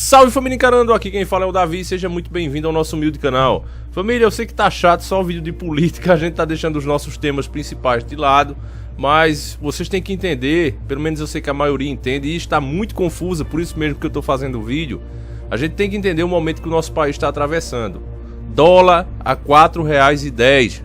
Salve família encarando, aqui quem fala é o Davi, seja muito bem-vindo ao nosso humilde canal. Família, eu sei que tá chato só o vídeo de política, a gente tá deixando os nossos temas principais de lado, mas vocês têm que entender, pelo menos eu sei que a maioria entende, e está muito confusa, por isso mesmo que eu tô fazendo o vídeo. A gente tem que entender o momento que o nosso país está atravessando. Dólar a R$ 4,10.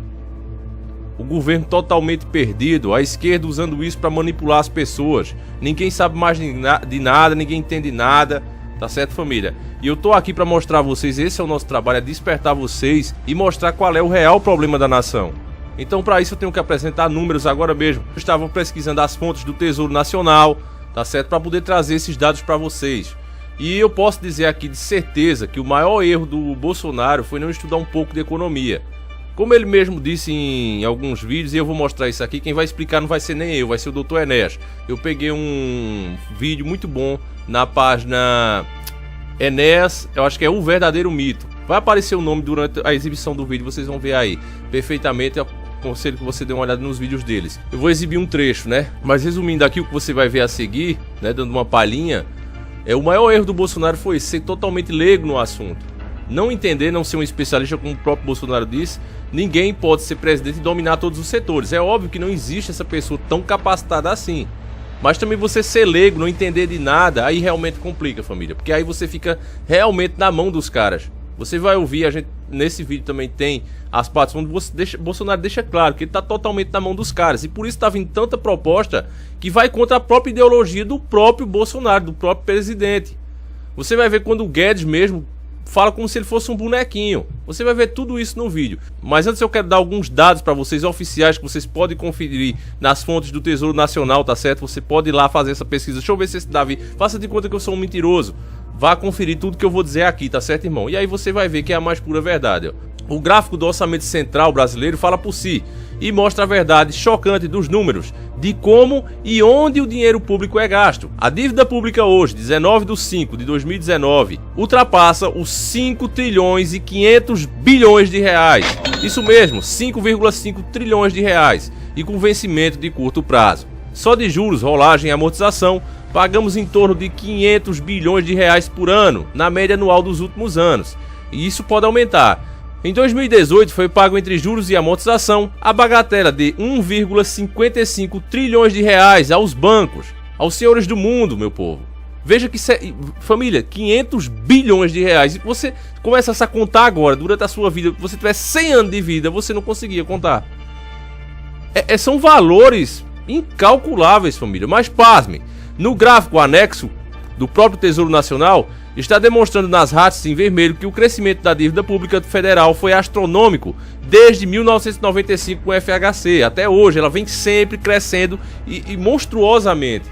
O governo totalmente perdido, a esquerda usando isso para manipular as pessoas. Ninguém sabe mais de nada, ninguém entende nada. Tá certo, família? E eu tô aqui para mostrar a vocês, esse é o nosso trabalho, é despertar vocês e mostrar qual é o real problema da nação. Então para isso eu tenho que apresentar números agora mesmo. Eu estava pesquisando as fontes do Tesouro Nacional, tá certo? Para poder trazer esses dados para vocês. E eu posso dizer aqui de certeza que o maior erro do Bolsonaro foi não estudar um pouco de economia. Como ele mesmo disse em alguns vídeos, e eu vou mostrar isso aqui, quem vai explicar não vai ser nem eu, vai ser o Dr. Enéas. Eu peguei um vídeo muito bom na página Enéas, eu acho que é O Verdadeiro Mito. Vai aparecer o nome durante a exibição do vídeo, vocês vão ver aí perfeitamente. Eu aconselho que você dê uma olhada nos vídeos deles. Eu vou exibir um trecho, né? Mas resumindo aqui, o que você vai ver a seguir, né, dando uma palhinha, o maior erro do Bolsonaro foi ser totalmente leigo no assunto. Não entender, não ser um especialista, como o próprio Bolsonaro disse. Ninguém pode ser presidente e dominar todos os setores. É óbvio que não existe essa pessoa tão capacitada assim. Mas também você ser leigo, não entender de nada, aí realmente complica, família. Porque aí você fica realmente na mão dos caras. Você vai ouvir, a gente nesse vídeo também tem as partes onde Bolsonaro deixa claro que ele está totalmente na mão dos caras. E por isso está vindo tanta proposta que vai contra a própria ideologia do próprio Bolsonaro, do próprio presidente. Você vai ver quando o Guedes mesmo fala como se ele fosse um bonequinho. Você vai ver tudo isso no vídeo. Mas antes eu quero dar alguns dados para vocês oficiais que vocês podem conferir nas fontes do Tesouro Nacional, tá certo? Você pode ir lá fazer essa pesquisa. Deixa eu ver se esse Davi, faça de conta que eu sou um mentiroso. Vá conferir tudo que eu vou dizer aqui, tá certo, irmão? E aí você vai ver que é a mais pura verdade, ó. O gráfico do orçamento central brasileiro fala por si e mostra a verdade chocante dos números de como e onde o dinheiro público é gasto. A dívida pública hoje, 19/5/2019, ultrapassa os 5 trilhões e 500 bilhões de reais. Isso mesmo, 5,5 trilhões de reais, e com vencimento de curto prazo. Só de juros, rolagem e amortização, pagamos em torno de 500 bilhões de reais por ano, na média anual dos últimos anos. E isso pode aumentar. Em 2018 foi pago entre juros e amortização a bagatela de 1,55 trilhões de reais aos bancos, aos senhores do mundo, meu povo. Veja que, família, 500 bilhões de reais. E você começa a contar agora, durante a sua vida, se você tivesse 100 anos de vida, você não conseguia contar. São valores incalculáveis, família. Mas pasmem, no gráfico anexo do próprio Tesouro Nacional, está demonstrando nas raças em vermelho que o crescimento da dívida pública federal foi astronômico desde 1995 com o FHC. Até hoje ela vem sempre crescendo e monstruosamente,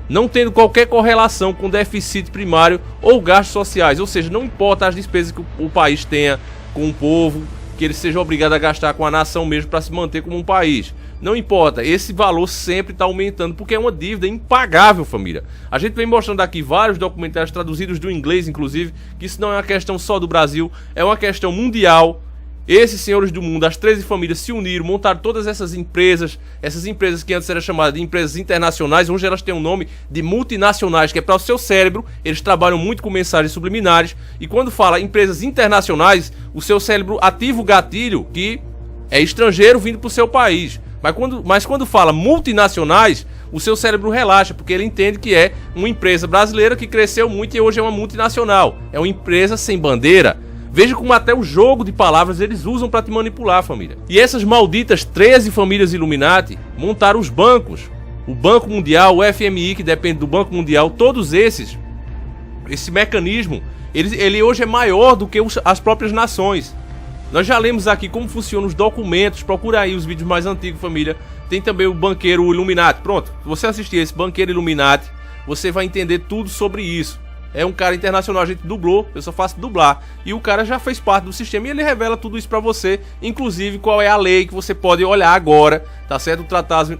não tendo qualquer correlação com déficit primário ou gastos sociais. Ou seja, não importa as despesas que o país tenha com o povo, que ele seja obrigado a gastar com a nação mesmo para se manter como um país. Não importa, esse valor sempre está aumentando porque é uma dívida impagável, família. A gente vem mostrando aqui vários documentários traduzidos do inglês, inclusive, que isso não é uma questão só do Brasil, é uma questão mundial. Esses senhores do mundo, as 13 famílias se uniram, montaram todas essas empresas que antes eram chamadas de empresas internacionais, hoje elas têm um nome de multinacionais, que é para o seu cérebro. Eles trabalham muito com mensagens subliminares, e quando fala empresas internacionais, o seu cérebro ativa o gatilho que é estrangeiro vindo para o seu país. Mas quando fala multinacionais, o seu cérebro relaxa, porque ele entende que é uma empresa brasileira que cresceu muito e hoje é uma multinacional. É uma empresa sem bandeira. Veja como até o jogo de palavras eles usam para te manipular, família. E essas malditas 13 famílias Illuminati montaram os bancos. O Banco Mundial, o FMI, que depende do Banco Mundial, todos esse mecanismo, ele hoje é maior do que as próprias nações. Nós já lemos aqui como funcionam os documentos, procura aí os vídeos mais antigos, família. Tem também o banqueiro Illuminati. Pronto, se você assistir esse banqueiro Illuminati, você vai entender tudo sobre isso. É um cara internacional, a gente dublou, eu só faço dublar. E o cara já fez parte do sistema e ele revela tudo isso pra você. Inclusive qual é a lei que você pode olhar agora, tá certo?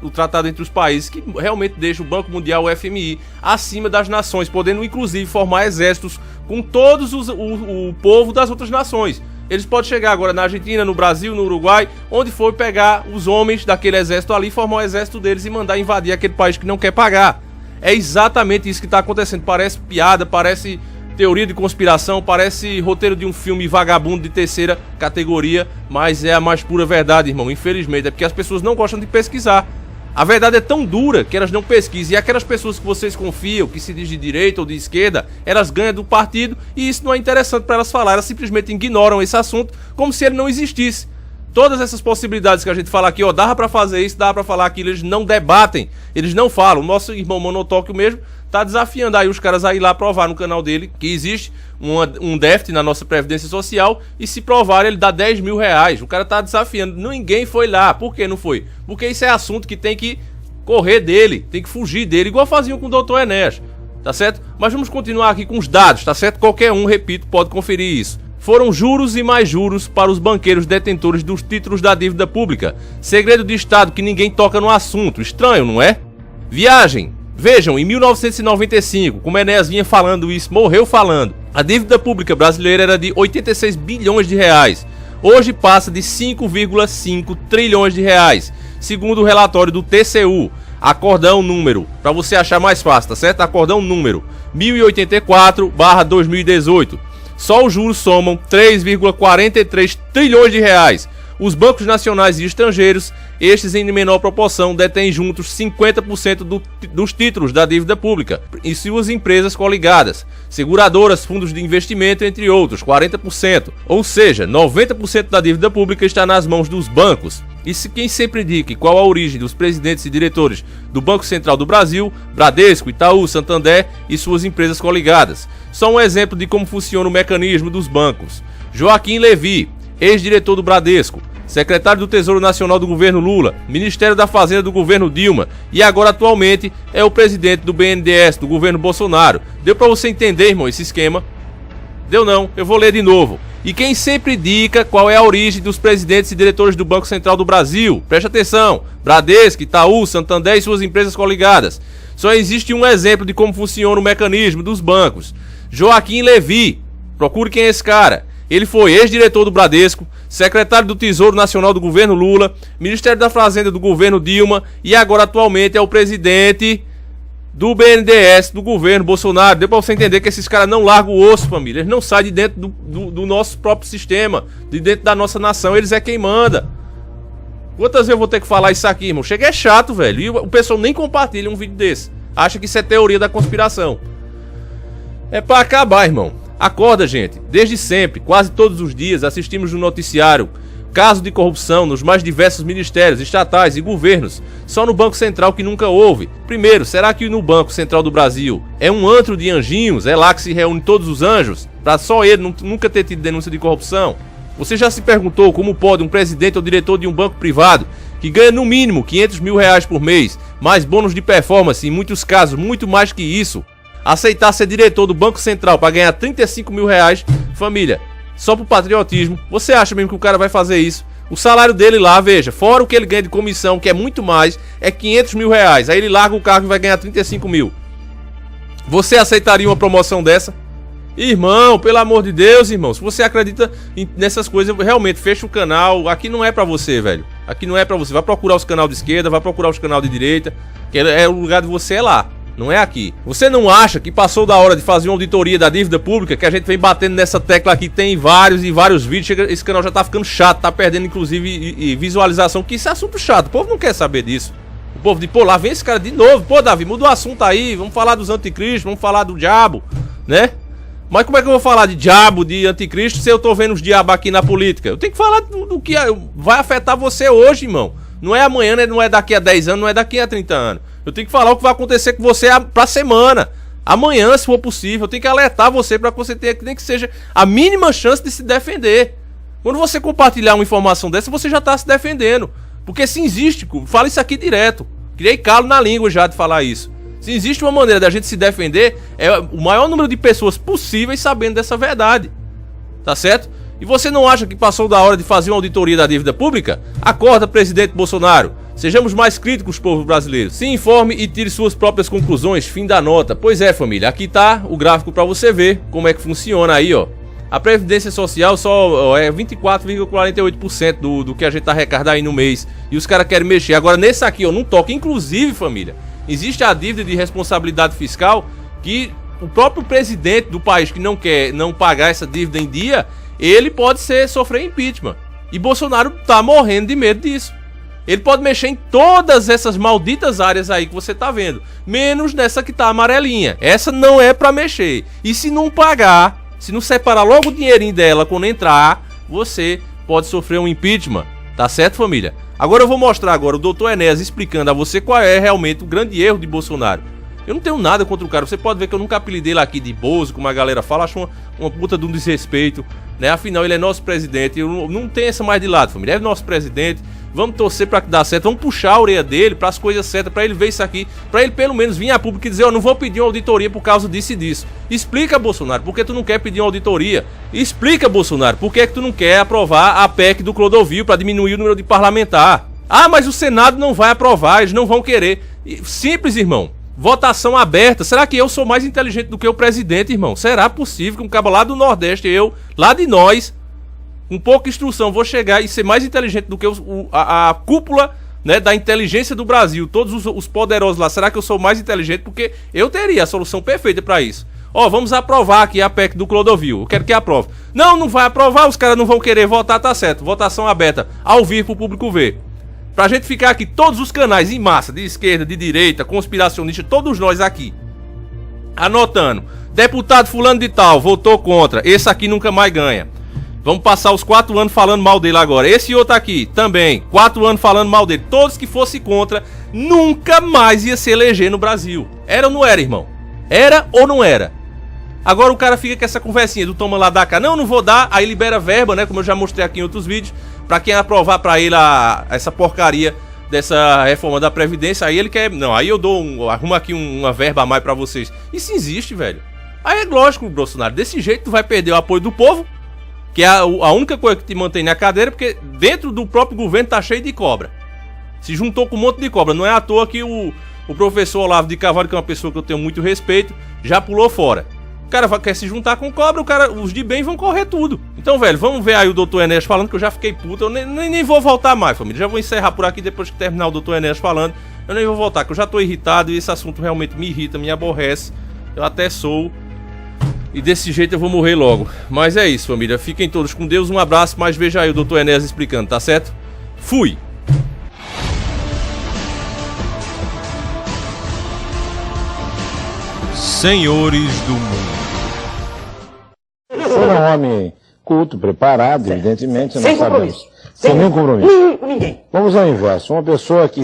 O tratado entre os países, que realmente deixa o Banco Mundial, o FMI, acima das nações, podendo inclusive formar exércitos com todos o povo das outras nações. Eles podem chegar agora na Argentina, no Brasil, no Uruguai, onde for, pegar os homens daquele exército ali, formar o exército deles e mandar invadir aquele país que não quer pagar. É exatamente isso que está acontecendo. Parece piada, parece teoria de conspiração, parece roteiro de um filme vagabundo de terceira categoria, mas é a mais pura verdade, irmão. Infelizmente, é porque as pessoas não gostam de pesquisar. A verdade é tão dura que elas não pesquisam. E aquelas pessoas que vocês confiam, que se diz de direita ou de esquerda, elas ganham do partido e isso não é interessante para elas falar. Elas simplesmente ignoram esse assunto como se ele não existisse. Todas essas possibilidades que a gente fala aqui, ó, dava pra fazer isso, dava pra falar aquilo, eles não debatem, eles não falam. O nosso irmão Monotóquio mesmo tá desafiando aí os caras a ir lá provar no canal dele que existe um déficit na nossa Previdência Social e se provar ele dá 10 mil reais. O cara tá desafiando, ninguém foi lá. Por que não foi? Porque isso é assunto que tem que correr dele, tem que fugir dele, igual faziam com o Dr. Enéas, tá certo? Mas vamos continuar aqui com os dados, tá certo? Qualquer um, repito, pode conferir isso. Foram juros e mais juros para os banqueiros detentores dos títulos da dívida pública. Segredo de Estado que ninguém toca no assunto. Estranho, não é? Viagem. Vejam, em 1995, como Enéas vinha falando isso, morreu falando, a dívida pública brasileira era de 86 bilhões de reais. Hoje passa de 5,5 trilhões de reais, segundo o relatório do TCU. Acordão número, para você achar mais fácil, tá certo? Acordão número 1084/2018. Só os juros somam 3,43 trilhões de reais. Os bancos nacionais e estrangeiros, estes em menor proporção, detêm juntos 50% dos títulos da dívida pública e suas empresas coligadas, seguradoras, fundos de investimento, entre outros, 40%. Ou seja, 90% da dívida pública está nas mãos dos bancos. E se quem sempre indica qual a origem dos presidentes e diretores do Banco Central do Brasil, Bradesco, Itaú, Santander e suas empresas coligadas. Só um exemplo de como funciona o mecanismo dos bancos. Joaquim Levy, ex-diretor do Bradesco, secretário do Tesouro Nacional do governo Lula, Ministério da Fazenda do governo Dilma e agora atualmente é o presidente do BNDES do governo Bolsonaro. Deu pra você entender, irmão, esse esquema? Deu não, eu vou ler de novo. E quem sempre indica qual é a origem dos presidentes e diretores do Banco Central do Brasil? Preste atenção, Bradesco, Itaú, Santander e suas empresas coligadas. Só existe um exemplo de como funciona o mecanismo dos bancos. Joaquim Levy, procure quem é esse cara. Ele foi ex-diretor do Bradesco, secretário do Tesouro Nacional do governo Lula, Ministério da Fazenda do governo Dilma e agora atualmente é o presidente do BNDES do governo Bolsonaro. Deu pra você entender que esses caras não largam o osso, família. Eles não saem de dentro do nosso próprio sistema, de dentro da nossa nação. Eles é quem manda. Quantas vezes eu vou ter que falar isso aqui, irmão? Chega, é chato, velho. E o pessoal nem compartilha um vídeo desse. Acha que isso é teoria da conspiração. É pra acabar, irmão. Acorda, gente. Desde sempre, quase todos os dias, assistimos no noticiário caso de corrupção nos mais diversos ministérios, estatais e governos. Só no Banco Central que nunca houve. Primeiro, será que no Banco Central do Brasil é um antro de anjinhos? É lá que se reúnem todos os anjos? Pra só ele nunca ter tido denúncia de corrupção? Você já se perguntou como pode um presidente ou diretor de um banco privado que ganha no mínimo 500 mil reais por mês, mais bônus de performance, em muitos casos muito mais que isso, aceitar ser diretor do Banco Central para ganhar 35 mil reais? Família, só por patriotismo, você acha mesmo que o cara vai fazer isso? O salário dele lá, veja, fora o que ele ganha de comissão, que é muito mais, é 500 mil reais. Aí ele larga o cargo e vai ganhar 35 mil. Você aceitaria uma promoção dessa? Irmão, pelo amor de Deus, irmão, se você acredita nessas coisas, realmente, fecha o canal. Aqui não é pra você, velho. Aqui não é pra você. Vai procurar os canais de esquerda, vai procurar os canais de direita, que é o lugar de você é lá. Não é aqui. Você não acha que passou da hora de fazer uma auditoria da dívida pública? Que a gente vem batendo nessa tecla aqui, tem vários e vários vídeos. Esse canal já tá ficando chato, tá perdendo inclusive visualização. Que isso é assunto chato, o povo não quer saber disso. O povo diz, pô, lá vem esse cara de novo. Pô, Davi, muda o assunto aí, vamos falar dos anticristos, vamos falar do diabo, né? Mas como é que eu vou falar de diabo, de anticristo, se eu tô vendo os diabos aqui na política? Eu tenho que falar do que vai afetar você hoje, irmão. Não é amanhã, né? Não é daqui a 10 anos, não é daqui a 30 anos. Eu tenho que falar o que vai acontecer com você pra semana. Amanhã, se for possível. Eu tenho que alertar você pra que você tenha nem que seja a mínima chance de se defender. Quando você compartilhar uma informação dessa, você já tá se defendendo. Porque se existe, fala isso aqui direto. Criei calo na língua já de falar isso. Se existe uma maneira da gente se defender, é o maior número de pessoas possíveis sabendo dessa verdade. Tá certo? E você não acha que passou da hora de fazer uma auditoria da dívida pública? Acorda, presidente Bolsonaro. Sejamos mais críticos, povo brasileiro. Se informe e tire suas próprias conclusões. Fim da nota. Pois é, família. Aqui tá o gráfico pra você ver como é que funciona aí, ó. A Previdência Social só é 24,48% do que a gente arrecada aí no mês. E os caras querem mexer. Agora, nesse aqui, ó, não toca. Inclusive, família, Existe a dívida de responsabilidade fiscal que o próprio presidente do país que não quer não pagar essa dívida em dia, ele pode sofrer impeachment. E Bolsonaro tá morrendo de medo disso. Ele pode mexer em todas essas malditas áreas aí que você tá vendo, menos nessa que tá amarelinha. Essa não é pra mexer. E se não pagar, se não separar logo o dinheirinho dela quando entrar, você pode sofrer um impeachment. Tá certo, família? Agora eu vou mostrar agora o Dr. Enéas explicando a você qual é realmente o grande erro de Bolsonaro. Eu não tenho nada contra o cara. Você pode ver que eu nunca apelidei ele aqui de Bozo, como a galera fala. Acho uma puta de um desrespeito, né? Afinal, ele é nosso presidente. Eu não tenho essa mais de lado, família. É nosso presidente. Vamos torcer pra que dê certo. Vamos puxar a orelha dele para as coisas certas, pra ele ver isso aqui, pra ele pelo menos vir a público e dizer: eu não vou pedir uma auditoria por causa disso e disso. Explica, Bolsonaro, por que tu não quer pedir uma auditoria? Explica, Bolsonaro, por que tu não quer aprovar a PEC do Clodovil pra diminuir o número de parlamentar? Ah, mas o Senado não vai aprovar, eles não vão querer. Simples, irmão. Votação aberta. Será que eu sou mais inteligente do que o presidente, irmão? Será possível que um cabo lá do Nordeste, eu, lá de nós, com pouca instrução, vou chegar e ser mais inteligente do que a cúpula, né, da inteligência do Brasil, todos os poderosos lá? Será que eu sou mais inteligente? Porque eu teria a solução perfeita pra isso. Ó, vamos aprovar aqui a PEC do Clodovil. Eu quero que aprove. Não vai aprovar, os caras não vão querer votar, tá certo. Votação aberta, ao vivo pro público ver. Pra gente ficar aqui, todos os canais em massa, de esquerda, de direita, conspiracionista, todos nós aqui, anotando: deputado fulano de tal, votou contra, esse aqui nunca mais ganha. Vamos passar os 4 anos falando mal dele agora. Esse outro aqui, também, 4 anos falando mal dele. Todos que fossem contra, nunca mais ia se eleger no Brasil. Era ou não era, irmão? Era ou não era? Agora o cara fica com essa conversinha do toma lá, dá cá. Não vou dar, aí libera verba, né, como eu já mostrei aqui em outros vídeos, pra quem aprovar pra ele essa porcaria dessa reforma da Previdência. Aí ele quer, não, aí eu arrumo aqui uma verba a mais pra vocês. Isso existe, velho. Aí é lógico, Bolsonaro, desse jeito tu vai perder o apoio do povo, que é a única coisa que te mantém na cadeira, porque dentro do próprio governo tá cheio de cobra. Se juntou com um monte de cobra. Não é à toa que o professor Olavo de Carvalho, que é uma pessoa que eu tenho muito respeito, já pulou fora. O cara quer se juntar com cobra, os de bem vão correr tudo. Então, velho, vamos ver aí o Dr. Enéas falando, que eu já fiquei puto. Eu nem vou voltar mais, família. Já vou encerrar por aqui depois que terminar o Dr. Enéas falando. Eu nem vou voltar, que eu já tô irritado e esse assunto realmente me irrita, me aborrece. Eu até sou. E desse jeito eu vou morrer logo. Mas é isso, família. Fiquem todos com Deus. Um abraço, mas veja aí o Dr. Enéas explicando, tá certo? Fui! Senhores do mundo. Sou um homem culto, preparado, certo, evidentemente, certo. Sem compromisso. Sem nenhum compromisso. Ninguém. Vamos ao inverso. Uma pessoa que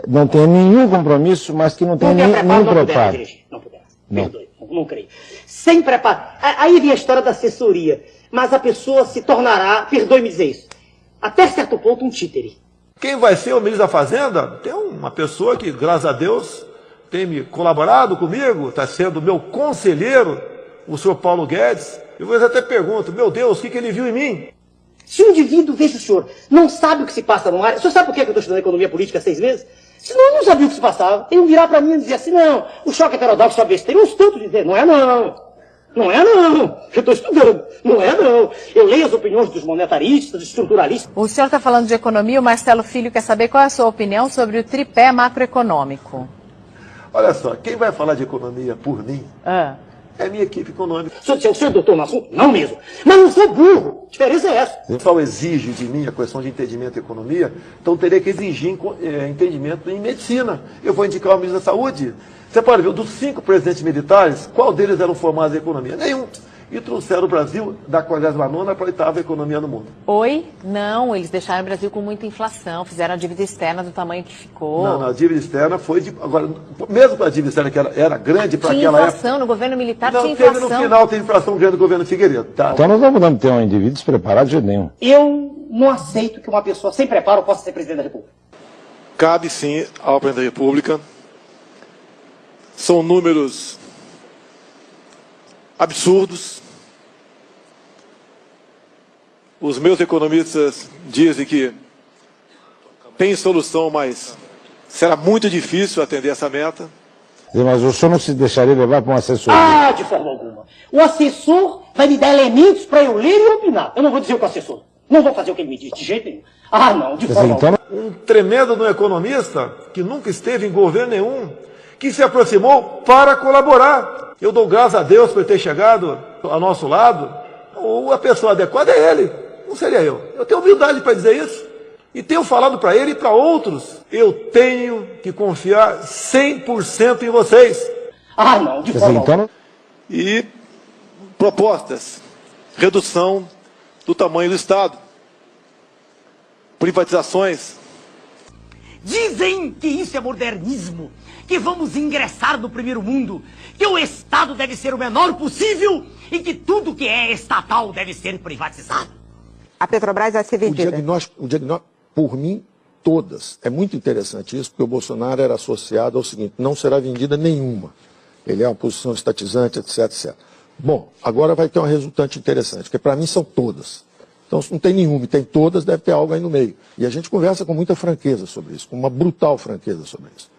não tenha nenhum compromisso, mas que não tenha nenhum preparo. Não puder. Perdoe, não creio. Sem preparo. Aí vem a história da assessoria. Mas a pessoa se tornará, perdoe-me dizer isso, até certo ponto um títere. Quem vai ser o ministro da Fazenda? Tem uma pessoa que, graças a Deus, tem me colaborado comigo, está sendo meu conselheiro, o senhor Paulo Guedes. Eu até pergunto: meu Deus, o que ele viu em mim? Se um indivíduo, veja o senhor, não sabe o que se passa no ar, o senhor sabe por que eu estou estudando economia política há 6 meses? Senão eu não sabia o que se passava. Ele virar para mim e dizer assim: não, o choque heterodoxo é besteira. Eu estou dizendo: não é não. Não é não. Eu estou estudando. Não é não. Eu leio as opiniões dos monetaristas, dos estruturalistas. O senhor está falando de economia, o Marcelo Filho quer saber qual é a sua opinião sobre o tripé macroeconômico. Olha só, quem vai falar de economia por mim é a minha equipe econômica. O senhor é doutor no assunto? Não mesmo. Mas não sou burro. A diferença é essa. O pessoal exige de mim a questão de entendimento em economia, então teria que exigir entendimento em medicina. Eu vou indicar o ministro da Saúde. Você pode ver, dos 5 presidentes militares, qual deles eram formados em economia? Nenhum. E trouxeram o Brasil da 49ª para a 8ª economia no mundo. Oi? Não, eles deixaram o Brasil com muita inflação, fizeram a dívida externa do tamanho que ficou. Não, a dívida externa foi de... Agora, mesmo para a dívida externa, que era grande para aquela época... Tinha inflação, no governo militar não, tinha inflação. No final teve inflação grande no governo Figueiredo. Tá? Então nós não podemos ter um indivíduo despreparado de jeito nenhum. Eu não aceito que uma pessoa sem preparo possa ser presidente da República. Cabe sim ao presidente da República. São números absurdos. Os meus economistas dizem que tem solução, mas será muito difícil atender essa meta. Mas o senhor não se deixaria levar para um assessor? De forma alguma. O assessor vai me dar elementos para eu ler e opinar. Eu não vou dizer o que o assessor. Não vou fazer o que ele me diz, de jeito nenhum. Ah, não, de forma alguma. Um tremendo no economista que nunca esteve em governo nenhum, que se aproximou para colaborar. Eu dou graças a Deus por ter chegado ao nosso lado. A pessoa adequada é ele, não seria eu. Eu tenho humildade para dizer isso. E tenho falado para ele e para outros. Eu tenho que confiar 100% em vocês. Ah, não, de forma alguma. E propostas. Redução do tamanho do Estado. Privatizações. Dizem que isso é modernismo, que vamos ingressar no primeiro mundo, que o Estado deve ser o menor possível e que tudo que é estatal deve ser privatizado. A Petrobras vai ser vendida. O diagnóstico, por mim, todas. É muito interessante isso, porque o Bolsonaro era associado ao seguinte: não será vendida nenhuma. Ele é uma posição estatizante, etc, etc. Bom, agora vai ter uma resultante interessante, porque para mim são todas. Então, se não tem nenhuma e tem todas, deve ter algo aí no meio. E a gente conversa com muita franqueza sobre isso, com uma brutal franqueza sobre isso.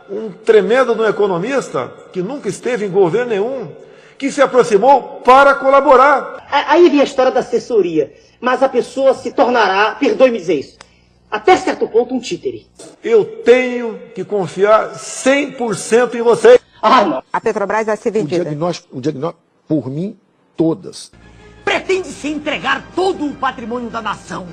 Um tremendo no economista que nunca esteve em governo nenhum, que se aproximou para colaborar. Aí vem a história da assessoria, mas a pessoa se tornará, perdoe-me dizer isso, até certo ponto um títere. Eu tenho que confiar 100% em vocês. Ah, não. A Petrobras vai ser vendida. O diagnóstico, por mim, todas. Pretende-se entregar todo o patrimônio da nação.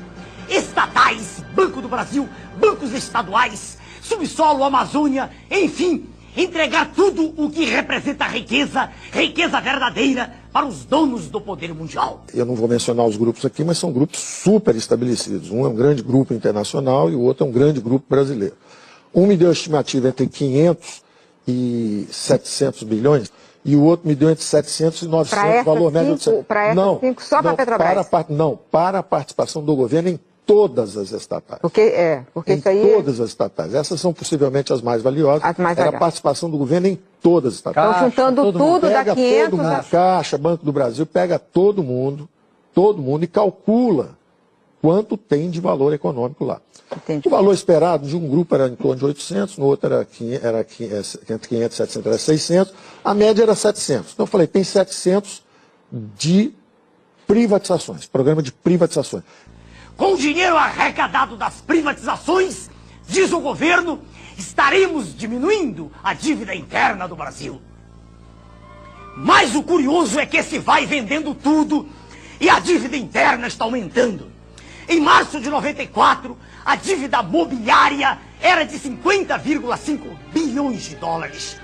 Estatais, Banco do Brasil, bancos estaduais, subsolo, Amazônia, enfim, entregar tudo o que representa riqueza, riqueza verdadeira, para os donos do poder mundial. Eu não vou mencionar os grupos aqui, mas são grupos super estabelecidos. Um é um grande grupo internacional e o outro é um grande grupo brasileiro. Um me deu a estimativa entre 500 e 700 bilhões, e o outro me deu entre 700 e 900, valor médio de 700. Para essas cinco, só para a Petrobras? Para a participação do governo em todas as estatais. Porque isso aí... Todas as estatais. Essas são possivelmente as mais valiosas. As mais Era a valiosas. participação do governo em todas as estatais. Estão juntando tudo da 500... Todo mundo, Caixa, Banco do Brasil, pega todo mundo e calcula quanto tem de valor econômico lá. Entendi. O valor esperado de um grupo era em torno de 800, no outro era 500, 700, era 600, a média era 700. Então eu falei, tem 700 de privatizações, programa de privatizações. Com o dinheiro arrecadado das privatizações, diz o governo, estaremos diminuindo a dívida interna do Brasil. Mas o curioso é que se vai vendendo tudo e a dívida interna está aumentando. Em março de 94, a dívida mobiliária era de 50,5 bilhões de dólares.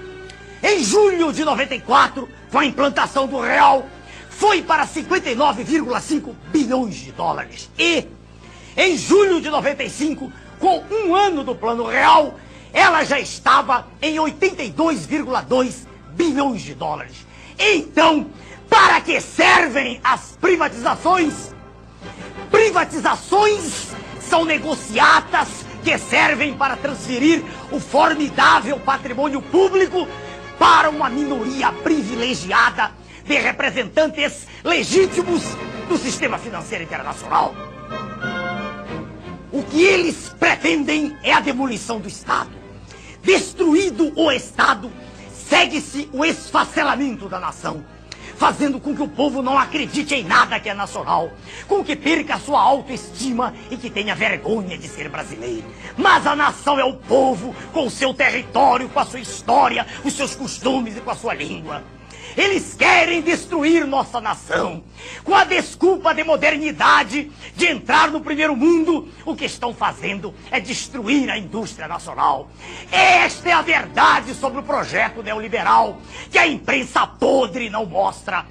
Em julho de 94, com a implantação do real, foi para 59,5 bilhões de dólares. E, em julho de 95, com um ano do plano real, ela já estava em 82,2 bilhões de dólares. Então, para que servem as privatizações? Privatizações são negociatas que servem para transferir o formidável patrimônio público para uma minoria privilegiada de representantes legítimos do sistema financeiro internacional. O que eles pretendem é a demolição do Estado. Destruído o Estado, segue-se o esfacelamento da nação, fazendo com que o povo não acredite em nada que é nacional, com que perca a sua autoestima e que tenha vergonha de ser brasileiro. Mas a nação é o povo, com o seu território, com a sua história, os seus costumes e com a sua língua. Eles querem destruir nossa nação. Com a desculpa de modernidade, de entrar no primeiro mundo, o que estão fazendo é destruir a indústria nacional. Esta é a verdade sobre o projeto neoliberal, que a imprensa podre não mostra.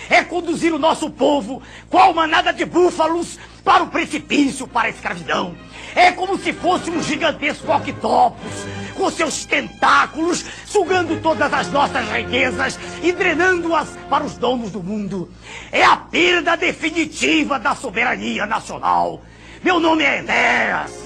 É conduzir o nosso povo, qual manada de búfalos, para o precipício, para a escravidão. É como se fosse um gigantesco octopus, com seus tentáculos, sugando todas as nossas riquezas e drenando-as para os donos do mundo. É a perda definitiva da soberania nacional. Meu nome é Enéas.